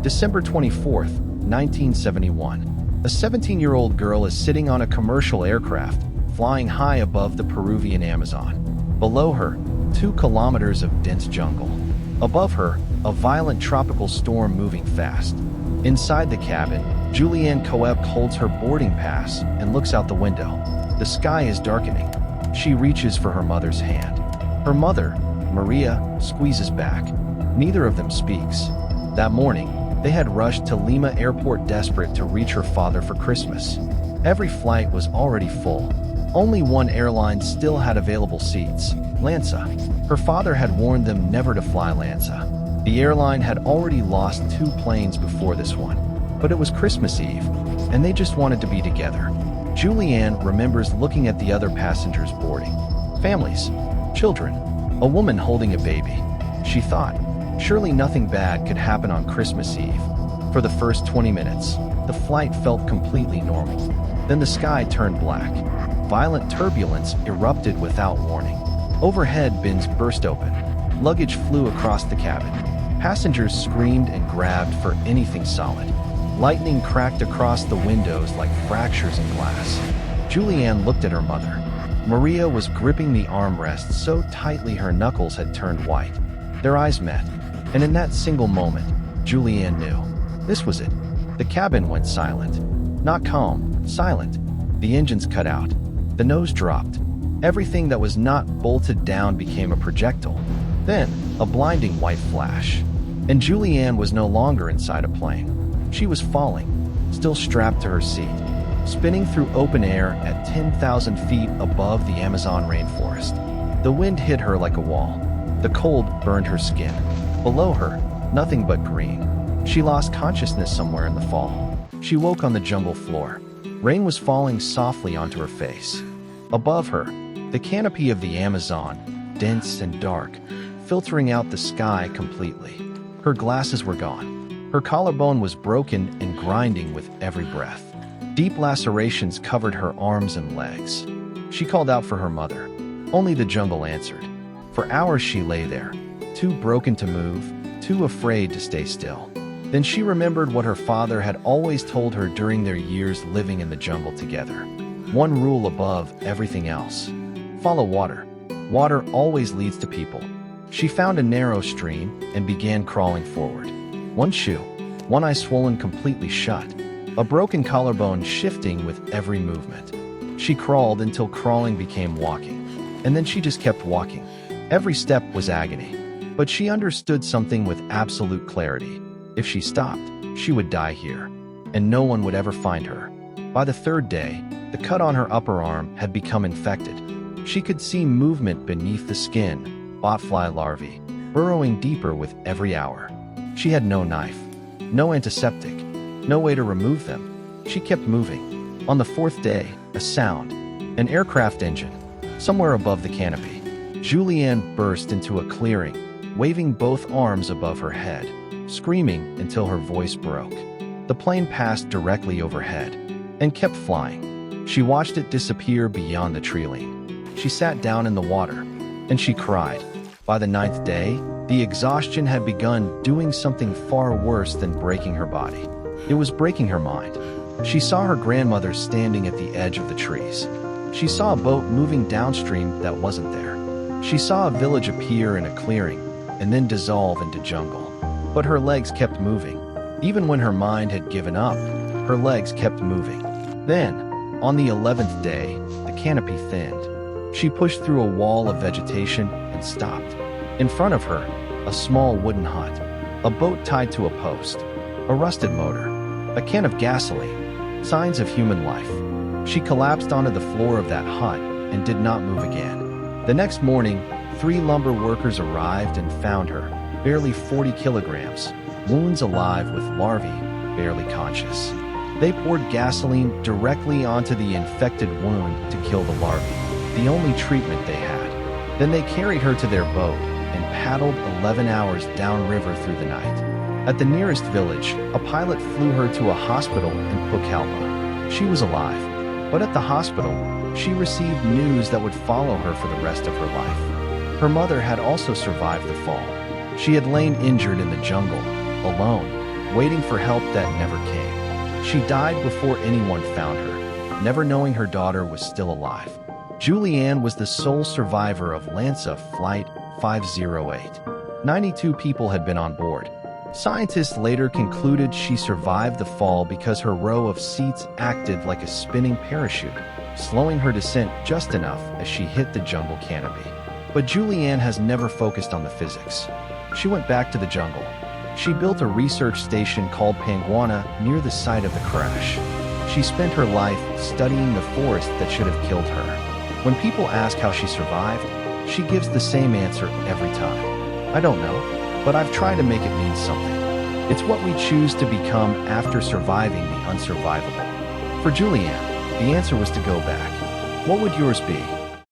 December 24th, 1971. A 17-year-old girl is sitting on a commercial aircraft, flying high above the Peruvian Amazon. Below her, 2 kilometers of dense jungle. Above her, a violent tropical storm moving fast. Inside the cabin, Julianne Coep holds her boarding pass and looks out the window. The sky is darkening. She reaches for her mother's hand. Her mother, Maria, squeezes back. Neither of them speaks. That morning, they had rushed to Lima Airport desperate to reach her father for Christmas. Every flight was already full. Only one airline still had available seats, LANSA. Her father had warned them never to fly LANSA. The airline had already lost 2 planes before this one. But it was Christmas Eve, and they just wanted to be together. Julianne remembers looking at the other passengers boarding. Families, children, a woman holding a baby. She thought, surely nothing bad could happen on Christmas Eve. For the first 20 minutes, the flight felt completely normal. Then the sky turned black. Violent turbulence erupted without warning. Overhead bins burst open. Luggage flew across the cabin. Passengers screamed and grabbed for anything solid. Lightning cracked across the windows like fractures in glass. Julianne looked at her mother. Maria was gripping the armrest so tightly her knuckles had turned white. Their eyes met, and in that single moment, Julianne knew. This was it. The cabin went silent. Not calm, silent. The engines cut out. The nose dropped. Everything that was not bolted down became a projectile. Then, a blinding white flash. And Julianne was no longer inside a plane. She was falling, still strapped to her seat, spinning through open air at 10,000 feet above the Amazon rainforest. The wind hit her like a wall. The cold burned her skin. Below her, nothing but green. She lost consciousness somewhere in the fall. She woke on the jungle floor. Rain was falling softly onto her face. Above her, the canopy of the Amazon, dense and dark, filtering out the sky completely. Her glasses were gone. Her collarbone was broken and grinding with every breath. Deep lacerations covered her arms and legs. She called out for her mother. Only the jungle answered. For hours she lay there, too broken to move, too afraid to stay still. Then she remembered what her father had always told her during their years living in the jungle together. One rule above everything else. Follow water. Water always leads to people. She found a narrow stream and began crawling forward. One shoe, one eye swollen completely shut, a broken collarbone shifting with every movement. She crawled until crawling became walking, and then she just kept walking. Every step was agony, but she understood something with absolute clarity. If she stopped, she would die here, and no one would ever find her. By the 3rd day, the cut on her upper arm had become infected. She could see movement beneath the skin, botfly larvae, burrowing deeper with every hour. She had no knife, no antiseptic, no way to remove them. She kept moving. On the 4th day, a sound, an aircraft engine, somewhere above the canopy. Julianne burst into a clearing, waving both arms above her head, screaming until her voice broke. The plane passed directly overhead and kept flying. She watched it disappear beyond the tree-line. She sat down in the water, and she cried. By the 9th day, the exhaustion had begun doing something far worse than breaking her body. It was breaking her mind. She saw her grandmother standing at the edge of the trees. She saw a boat moving downstream that wasn't there. She saw a village appear in a clearing and then dissolve into jungle. But her legs kept moving. Even when her mind had given up, her legs kept moving. Then, on the 11th day, the canopy thinned. She pushed through a wall of vegetation and stopped. In front of her, a small wooden hut, a boat tied to a post, a rusted motor, a can of gasoline, signs of human life. She collapsed onto the floor of that hut and did not move again. The next morning, 3 lumber workers arrived and found her, barely 40 kilograms, wounds alive with larvae, barely conscious. They poured gasoline directly onto the infected wound to kill the larvae, the only treatment they had. Then they carried her to their boat and paddled 11 hours downriver through the night. At the nearest village, a pilot flew her to a hospital in Pucallpa. She was alive, but at the hospital, she received news that would follow her for the rest of her life. Her mother had also survived the fall. She had lain injured in the jungle, alone, waiting for help that never came. She died before anyone found her, never knowing her daughter was still alive. Julianne was the sole survivor of LANSA Flight 508. 92 people had been on board. Scientists later concluded she survived the fall because her row of seats acted like a spinning parachute, slowing her descent just enough as she hit the jungle canopy. But Julianne has never focused on the physics. She went back to the jungle. She built a research station called Panguana near the site of the crash. She spent her life studying the forest that should have killed her. When people ask how she survived, she gives the same answer every time. I don't know, but I've tried to make it mean something. It's what we choose to become after surviving the unsurvivable. For Julianne, the answer was to go back. What would yours be?